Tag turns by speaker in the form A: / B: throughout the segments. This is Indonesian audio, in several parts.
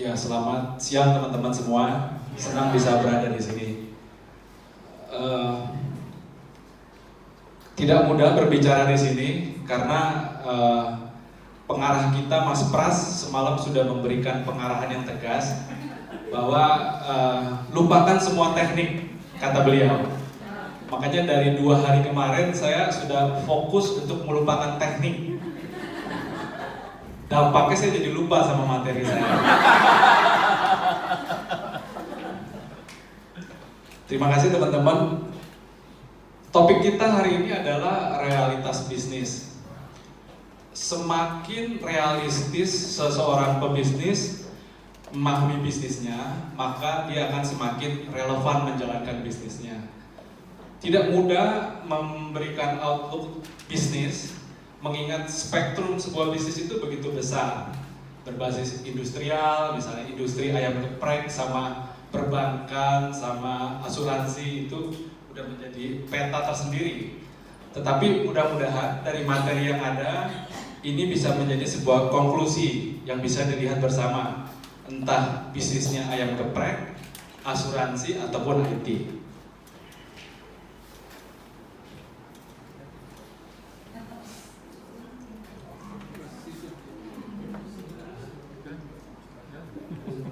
A: Ya, selamat siang teman-teman semua. Senang bisa berada di sini. Tidak mudah berbicara di sini karena pengarah kita Mas Pras semalam sudah memberikan pengarahan yang tegas bahwa lupakan semua teknik, kata beliau. Makanya dari 2 hari kemarin saya sudah fokus untuk melupakan teknik. Dampaknya saya jadi lupa sama materi saya. Terima kasih teman-teman. Topik kita hari ini adalah realitas bisnis. Semakin realistis seseorang pebisnis memahami bisnisnya, maka dia akan semakin relevan menjalankan bisnisnya. Tidak mudah memberikan outlook bisnis, mengingat spektrum sebuah bisnis itu begitu besar, berbasis industrial, misalnya industri ayam geprek sama perbankan sama asuransi itu udah menjadi peta tersendiri. Tetapi mudah-mudahan dari materi yang ada ini bisa menjadi sebuah konklusi yang bisa dilihat bersama, entah bisnisnya ayam geprek, asuransi ataupun IT.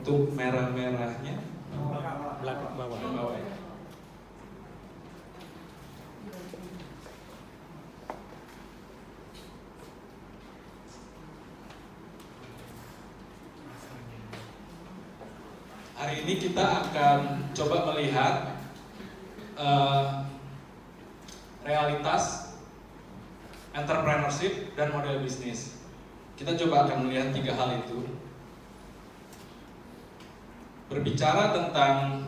A: Untuk merah-merahnya
B: belakang bawah.
A: ya. Hari ini kita akan coba melihat realitas entrepreneurship dan model bisnis. Kita coba akan melihat 3 hal itu. Berbicara tentang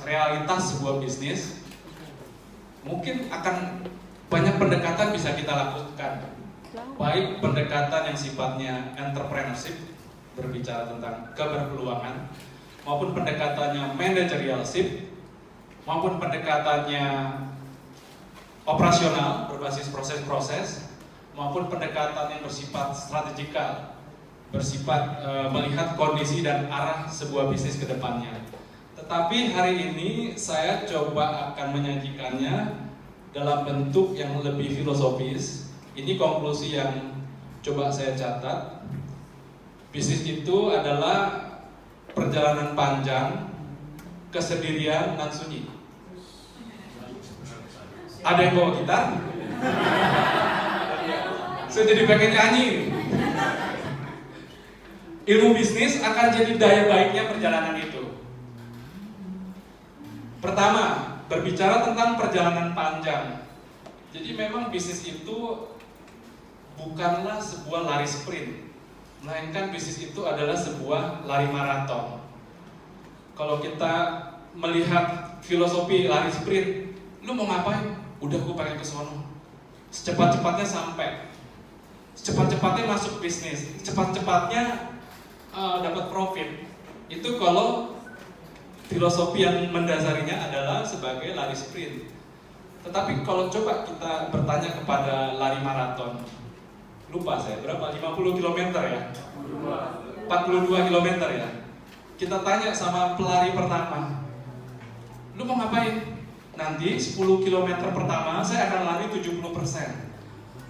A: realitas sebuah bisnis, mungkin akan banyak pendekatan bisa kita lakukan. Baik pendekatan yang sifatnya entrepreneurship, berbicara tentang keberpeluangan, maupun pendekatannya managerialship, maupun pendekatannya operasional berbasis proses-proses, maupun pendekatan yang bersifat strategikal, bersifat melihat kondisi dan arah sebuah bisnis ke depannya. Tetapi hari ini saya coba akan menyajikannya dalam bentuk yang lebih filosofis. Ini konklusi yang coba saya catat. Bisnis itu adalah perjalanan panjang, kesendirian dan sunyi. Ada yang bawa gitar? Saya jadi pengen nyanyi. Ilmu bisnis akan jadi daya baiknya perjalanan itu. Pertama, berbicara tentang perjalanan panjang. Jadi memang bisnis itu bukanlah sebuah lari sprint, melainkan bisnis itu adalah sebuah lari maraton. Kalau kita melihat filosofi lari sprint, lu mau ngapain? Udah gue pengen ke sono. Secepat-cepatnya sampai. Secepat-cepatnya masuk bisnis. Cepat-cepatnya dapat profit. Itu kalau filosofi yang mendasarinya adalah sebagai lari sprint. Tetapi kalau coba kita bertanya kepada lari maraton, lupa saya berapa? 50 km ya? 42 km ya? Kita tanya sama pelari pertama, lu mau ngapain? Nanti 10 km pertama saya akan lari 70%.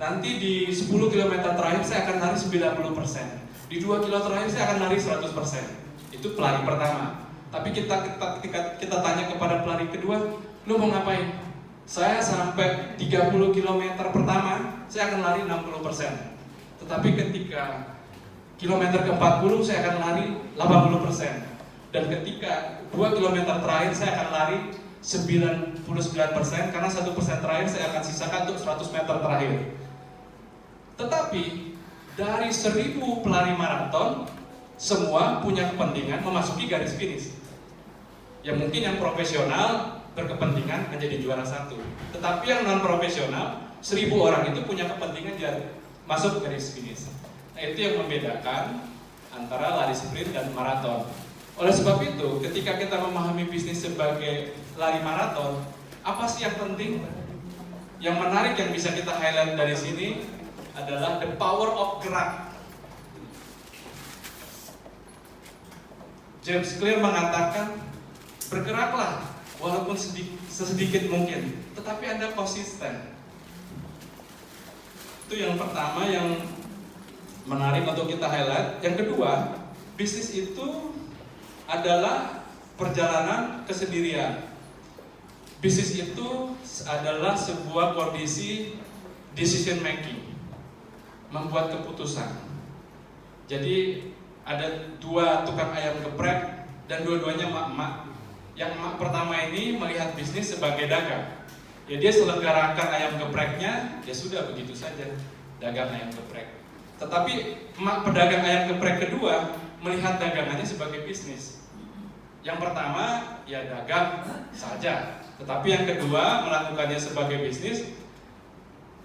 A: Nanti di 10 km terakhir saya akan lari 90%. Di 2 kilo terakhir saya akan lari 100%. Itu pelari pertama. Tapi kita tanya kepada pelari kedua, lu mau ngapain? Saya sampai 30 km pertama, saya akan lari 60%. Tetapi ketika kilometer ke-40, saya akan lari 80%. Dan ketika 2 km terakhir, saya akan lari 99%, karena 1% terakhir saya akan sisakan untuk 100 meter terakhir. Tetapi dari 1000 pelari maraton, semua punya kepentingan memasuki garis finish. Ya mungkin yang profesional berkepentingan menjadi juara 1. Tetapi yang non profesional, 1000 orang itu punya kepentingan masuk garis finish. Nah itu yang membedakan antara lari sprint dan maraton. Oleh sebab itu, ketika kita memahami bisnis sebagai lari maraton, apa sih yang penting? Yang menarik yang bisa kita highlight dari sini adalah the power of gerak. James Clear mengatakan, bergeraklah walaupun sesedikit mungkin, tetapi Anda konsisten. Itu yang pertama yang menarik untuk kita highlight. Yang kedua, bisnis itu adalah perjalanan kesendirian. Bisnis itu adalah sebuah kondisi decision making, membuat keputusan. Jadi ada dua tukang ayam geprek dan dua-duanya emak-emak. Yang emak pertama ini melihat bisnis sebagai dagang. Ya dia selenggarakan ayam gepreknya, ya sudah begitu saja, dagang ayam geprek. Tetapi emak pedagang ayam geprek kedua melihat dagangannya sebagai bisnis. Yang pertama ya dagang saja, tetapi yang kedua melakukannya sebagai bisnis.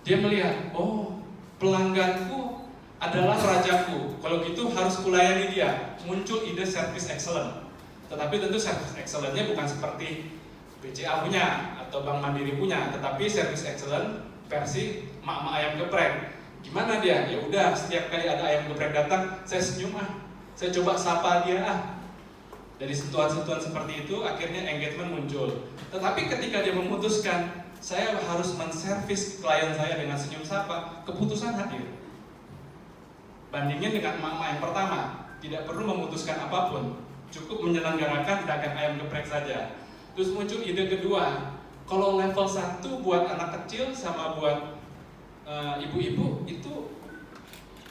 A: Dia melihat, oh pelangganku adalah rajaku, kalau gitu harus kulayani dia. Muncul ide service excellent. Tetapi tentu service excellent-nya bukan seperti BCA punya atau Bank Mandiri punya, tetapi service excellent versi mak-mak ayam geprek. Gimana dia? Ya udah, setiap kali ada ayam geprek datang, saya senyum saya coba sapa dia Dari sentuhan-sentuhan seperti itu akhirnya engagement muncul. Tetapi ketika dia memutuskan saya harus menservis klien saya dengan senyum sapa, keputusan hadir. Bandingin dengan emak-emak yang pertama, tidak perlu memutuskan apapun, cukup menyelenggarakan dagang ayam geprek saja. Terus muncul ide kedua, kalau level 1 buat anak kecil sama buat ibu-ibu itu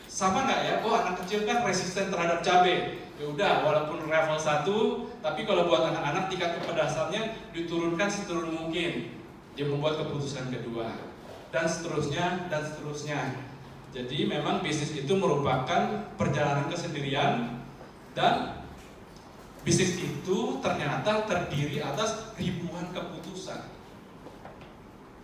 A: sama nggak ya? Oh anak kecil kan resisten terhadap cabai. Ya udah, walaupun level 1, tapi kalau buat anak-anak tingkat kepedasannya diturunkan seturun mungkin. Dia membuat keputusan kedua, dan seterusnya dan seterusnya. Jadi memang bisnis itu merupakan perjalanan kesendirian, dan bisnis itu ternyata terdiri atas ribuan keputusan.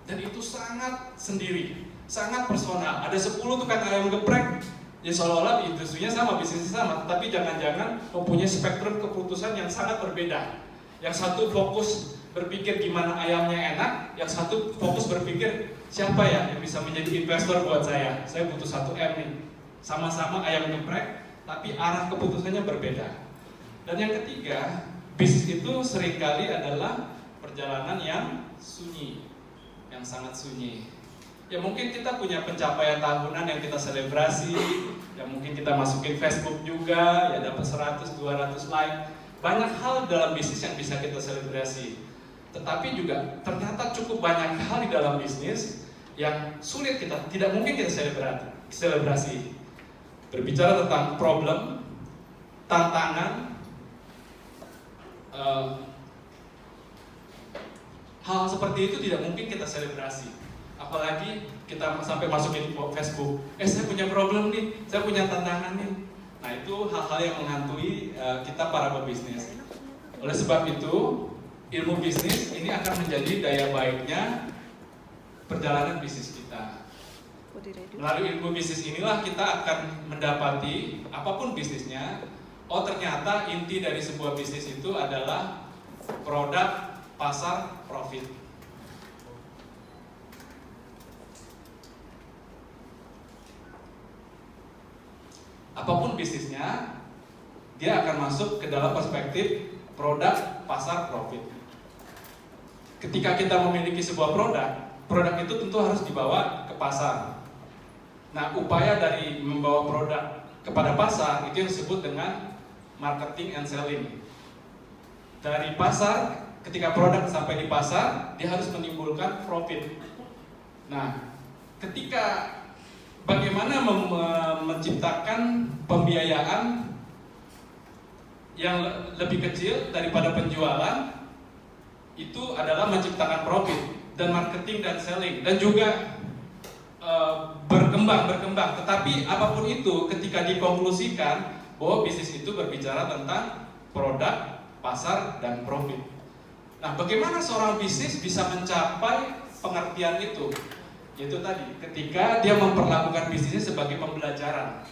A: Dan itu sangat sendiri, sangat personal. Ada 10 tukang ayam geprek, ya seolah-olah industrinya sama, bisnisnya sama, tapi jangan-jangan mempunyai spektrum keputusan yang sangat berbeda. Yang satu fokus berpikir gimana ayamnya enak, yang satu fokus berpikir siapa ya yang bisa menjadi investor buat saya butuh 1 M nih. Sama-sama ayam geprek, tapi arah keputusannya berbeda. Dan yang ketiga, bisnis itu seringkali adalah perjalanan yang sunyi, yang sangat sunyi. Ya mungkin kita punya pencapaian tahunan yang kita selebrasi, ya mungkin kita masukin Facebook juga, ya dapat 100-200 like. Banyak hal dalam bisnis yang bisa kita selebrasi. Tetapi juga ternyata cukup banyak hal di dalam bisnis yang sulit tidak mungkin kita selebrasi. Berbicara tentang problem, tantangan, hal seperti itu tidak mungkin kita selebrasi. Apalagi kita sampai masukin Facebook, saya punya problem nih, saya punya tantangan nih. Nah itu hal-hal yang menghantui kita para pebisnis. Oleh sebab itu, ilmu bisnis ini akan menjadi daya baiknya perjalanan bisnis kita. Melalui ilmu bisnis inilah kita akan mendapati apapun bisnisnya, oh ternyata inti dari sebuah bisnis itu adalah produk, pasar, profit. Apapun bisnisnya, dia akan masuk ke dalam perspektif produk, pasar, profit. Ketika kita memiliki sebuah produk itu tentu harus dibawa ke pasar. Nah, upaya dari membawa produk kepada pasar itu yang disebut dengan marketing and selling. Dari pasar, ketika produk sampai di pasar, dia harus menimbulkan profit. Nah, ketika bagaimana menciptakan pembiayaan yang lebih kecil daripada penjualan, itu adalah menciptakan profit. Dan marketing dan selling, dan juga berkembang. Tetapi apapun itu, ketika dikonklusikan bahwa bisnis itu berbicara tentang produk, pasar, dan profit. Nah, bagaimana seorang bisnis bisa mencapai pengertian itu? Yaitu tadi, ketika dia memperlakukan bisnisnya sebagai pembelajaran.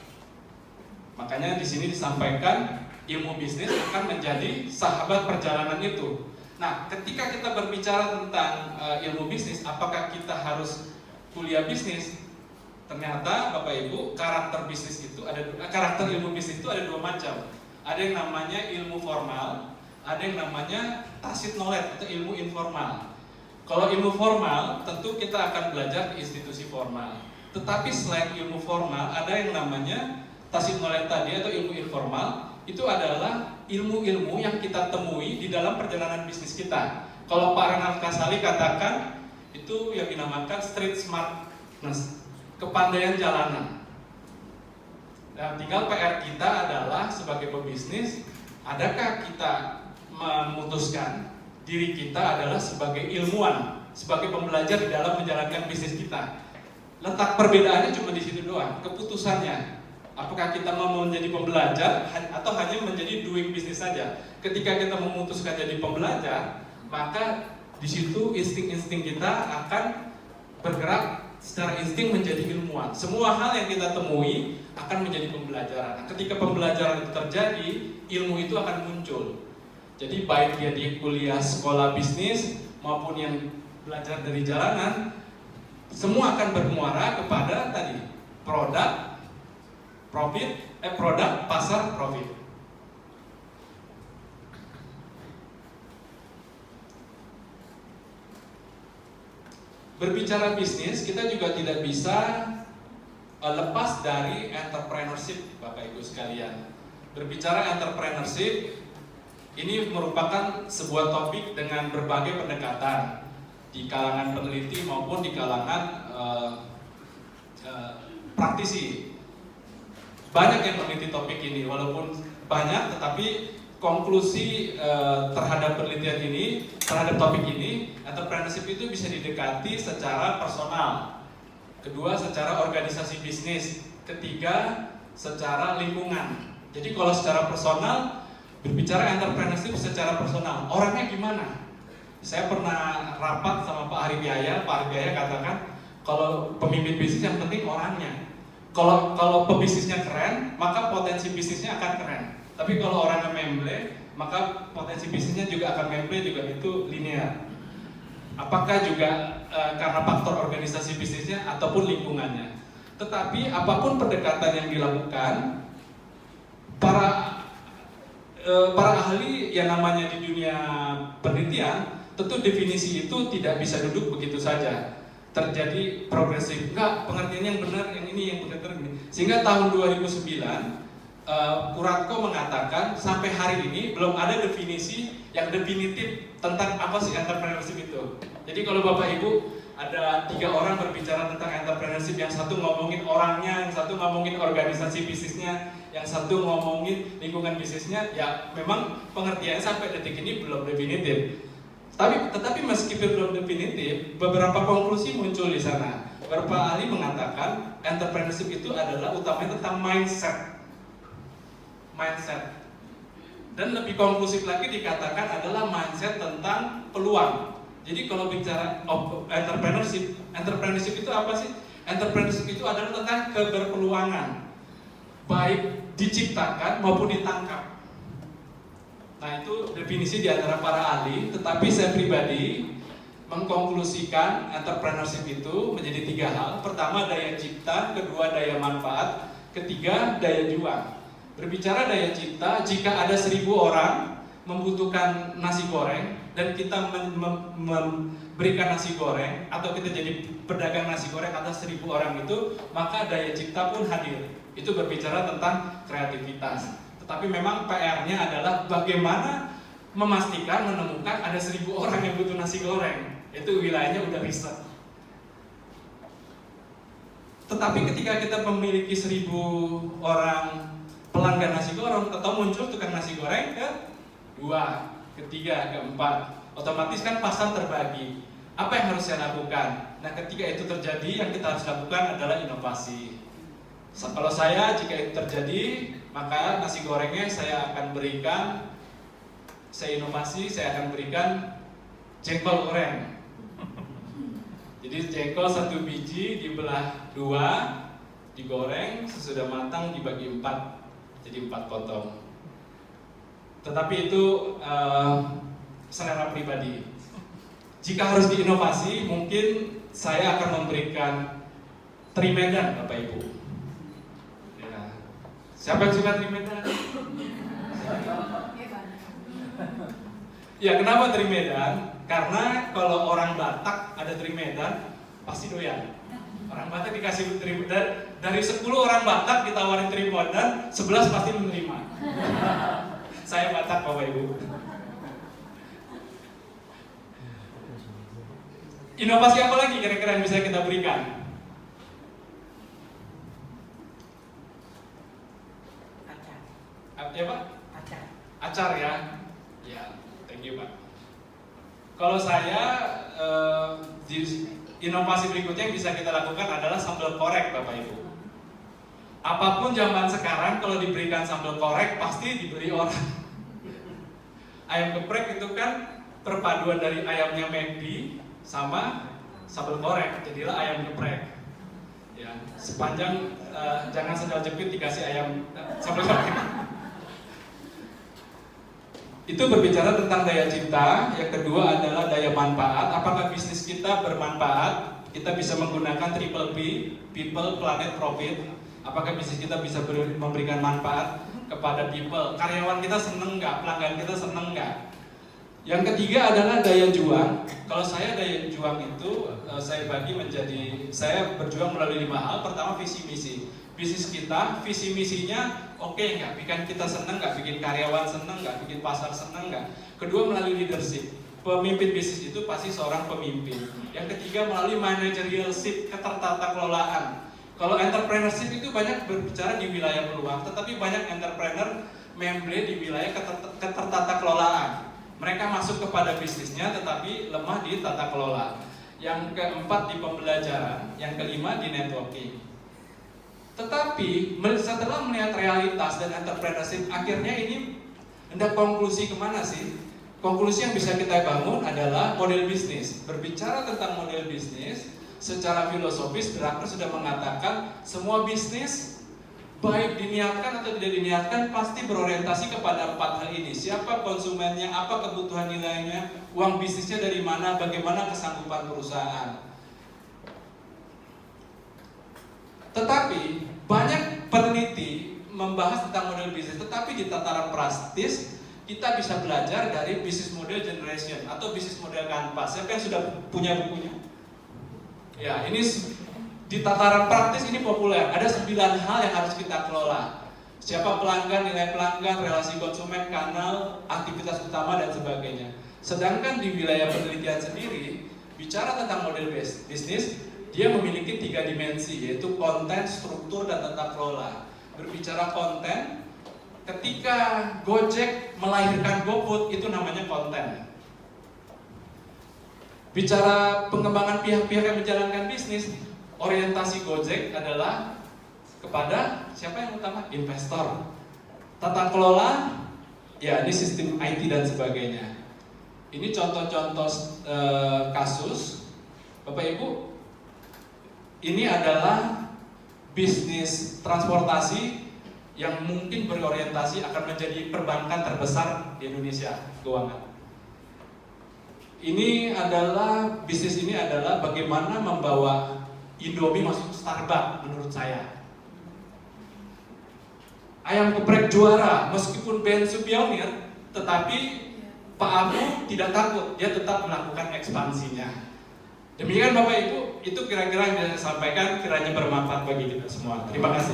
A: Makanya di sini disampaikan ilmu bisnis akan menjadi sahabat perjalanan itu. Nah, ketika kita berbicara tentang ilmu bisnis, apakah kita harus kuliah bisnis? Ternyata Bapak Ibu, karakter ilmu bisnis itu ada 2 macam. Ada yang namanya ilmu formal, ada yang namanya tacit knowledge atau ilmu informal. Kalau ilmu formal, tentu kita akan belajar di institusi formal. Tetapi selain ilmu formal, ada yang namanya tacit knowledge tadi atau ilmu informal. Itu adalah ilmu-ilmu yang kita temui di dalam perjalanan bisnis kita. Kalau Pak Renald Kasali katakan, itu yang dinamakan street smartness, kepandaian jalanan. Dan tinggal PR kita adalah sebagai pebisnis, adakah kita memutuskan diri kita adalah sebagai ilmuwan, sebagai pembelajar di dalam menjalankan bisnis kita. Letak perbedaannya cuma di situ doang, keputusannya. Apakah kita mau menjadi pembelajar atau hanya menjadi doing bisnis saja? Ketika kita memutuskan jadi pembelajar, maka di situ insting-insting kita akan bergerak secara insting menjadi ilmuwan. Semua hal yang kita temui akan menjadi pembelajaran. Nah, ketika pembelajaran itu terjadi, ilmu itu akan muncul. Jadi baik dia di kuliah sekolah bisnis maupun yang belajar dari jalanan, semua akan bermuara kepada tadi produk, produk, pasar, profit. Berbicara bisnis, kita juga tidak bisa lepas dari entrepreneurship, Bapak Ibu sekalian. Berbicara entrepreneurship, ini merupakan sebuah topik dengan berbagai pendekatan di kalangan peneliti maupun di kalangan praktisi. Banyak yang meneliti topik ini, walaupun banyak, tetapi konklusi terhadap penelitian ini, terhadap topik ini, entrepreneurship itu bisa didekati secara personal. Kedua, secara organisasi bisnis. Ketiga, secara lingkungan. Jadi kalau secara personal, berbicara entrepreneurship secara personal, orangnya gimana? Saya pernah rapat sama Pak Arif Yahya. Pak Arif Yahya katakan, kalau pemimpin bisnis yang penting orangnya. Kalau pebisnisnya keren, maka potensi bisnisnya akan keren. Tapi kalau orangnya memble, maka potensi bisnisnya juga akan memble, juga itu linear. Apakah juga karena faktor organisasi bisnisnya ataupun lingkungannya. Tetapi apapun pendekatan yang dilakukan, para ahli yang namanya di dunia penelitian, tentu definisi itu tidak bisa duduk begitu saja. Terjadi progresif, enggak, pengertian yang benar, yang ini, yang benar ini. Sehingga tahun 2009 Kuratko mengatakan sampai hari ini belum ada definisi yang definitif tentang apa sih entrepreneurship itu. Jadi kalau Bapak Ibu ada 3 orang berbicara tentang entrepreneurship, yang satu ngomongin orangnya, yang satu ngomongin organisasi bisnisnya, yang satu ngomongin lingkungan bisnisnya, ya memang pengertiannya sampai detik ini belum definitif. Tetapi meskipun belum definitif, beberapa konklusi muncul di sana. Beberapa ahli mengatakan entrepreneurship itu adalah utamanya tentang mindset. Dan lebih konklusif lagi dikatakan adalah mindset tentang peluang. Jadi kalau bicara entrepreneurship itu apa sih? Entrepreneurship itu adalah tentang keberpeluangan, baik diciptakan maupun ditangkap. Nah, itu definisi di antara para ahli, tetapi saya pribadi mengkonklusikan entrepreneurship itu menjadi 3 hal. Pertama, daya cipta, kedua, daya manfaat, ketiga, daya juang. Berbicara daya cipta, jika ada 1000 orang membutuhkan nasi goreng dan kita memberikan nasi goreng, atau kita jadi pedagang nasi goreng atas 1000 orang itu, maka daya cipta pun hadir. Itu berbicara tentang kreativitas. Tapi memang PR-nya adalah bagaimana memastikan menemukan ada 1000 orang yang butuh nasi goreng. Itu wilayahnya udah riset. Tetapi ketika kita memiliki 1000 orang pelanggan nasi goreng, atau muncul tukang nasi goreng ke-2, ke-3, ke-4, otomatis kan pasar terbagi. Apa yang harus saya lakukan? Nah, ketika itu terjadi, yang kita harus lakukan adalah inovasi. Kalau saya, jika itu terjadi, maka nasi gorengnya saya akan berikan, saya inovasi, saya akan berikan jengkol goreng. Jadi jengkol 1 biji dibelah 2, digoreng, sesudah matang dibagi 4, jadi 4 potong. Tetapi itu selera pribadi. Jika harus diinovasi, mungkin saya akan memberikan Trimedan, Bapak Ibu. Siapa yang suka Trimedan? Ya, kenapa dari Medan? Karena kalau orang Batak ada dari Medan pasti doyan. Orang Batak dikasih dari 10 orang Batak ditawarin dari Medan, 11 pasti menerima. Saya Batak, Bapak Ibu. Inovasi apa lagi kira-kira yang bisa kita berikan? Ya Pak? Acar ya? Ya, thank you Pak. Kalau saya, inovasi berikutnya yang bisa kita lakukan adalah sambal korek Bapak Ibu. Apapun zaman sekarang kalau diberikan sambal korek pasti dibeli orang. Ayam geprek itu kan perpaduan dari ayamnya McD sama sambal korek, jadilah ayam geprek. Ya, sepanjang jangan sendal jepit dikasih ayam sambal korek. Itu berbicara tentang daya cipta. Yang kedua adalah daya manfaat. Apakah bisnis kita bermanfaat? Kita bisa menggunakan triple P, people, planet, profit. Apakah bisnis kita bisa memberikan manfaat kepada people? Karyawan kita seneng nggak? Pelanggan kita seneng nggak? Yang ketiga adalah daya juang. Kalau saya daya juang itu saya bagi menjadi, saya berjuang melalui 5 hal. Pertama, visi misi. Bisnis kita, visi misinya oke nggak? Bikin kita seneng nggak? Bikin karyawan seneng nggak? Bikin pasar seneng nggak? Kedua, melalui leadership. Pemimpin bisnis itu pasti seorang pemimpin. Yang ketiga, melalui managerialship, ketertata kelolaan. Kalau entrepreneurship itu banyak berbicara di wilayah peluang, tetapi banyak entrepreneur membre di wilayah ketertata kelolaan. Mereka masuk kepada bisnisnya tetapi lemah di tata kelola. Yang keempat di pembelajaran, yang kelima di networking. Tetapi setelah melihat realitas dan entrepreneurship, akhirnya ini hendak konklusi kemana sih? Konklusi yang bisa kita bangun adalah model bisnis. Berbicara tentang model bisnis, secara filosofis Drucker sudah mengatakan semua bisnis baik diniatkan atau tidak diniatkan pasti berorientasi kepada 4 hal ini. Siapa konsumennya, apa kebutuhan nilainya, uang bisnisnya dari mana, bagaimana kesanggupan perusahaan. Tetapi banyak peneliti membahas tentang model bisnis, tetapi di tataran praktis kita bisa belajar dari bisnis model generation atau bisnis model kanvas. Siapa yang sudah punya bukunya? Ya, ini di tataran praktis ini populer. Ada 9 hal yang harus kita kelola. Siapa pelanggan, nilai pelanggan, relasi konsumen, kanal, aktivitas utama dan sebagainya. Sedangkan di wilayah penelitian sendiri, bicara tentang model bisnis, dia memiliki 3 dimensi, yaitu konten, struktur, dan tata kelola. Berbicara konten, ketika Gojek melahirkan GoFood, itu namanya konten. Bicara pengembangan pihak-pihak yang menjalankan bisnis, orientasi Gojek adalah kepada siapa yang utama? Investor. Tata kelola, ya ini sistem IT dan sebagainya. Ini contoh-contoh kasus, Bapak Ibu. Ini adalah bisnis transportasi yang mungkin berorientasi akan menjadi perbankan terbesar di Indonesia, keuangan. Ini adalah, bisnis ini adalah bagaimana membawa Indomie masuk Starbucks menurut saya. Ayam geprek juara, meskipun Bensu pionir, tetapi Pak Abu tidak takut, dia tetap melakukan ekspansinya. Demikian Bapak Ibu, itu kira-kira yang bisa saya sampaikan, kiranya bermanfaat bagi kita semua. Terima kasih.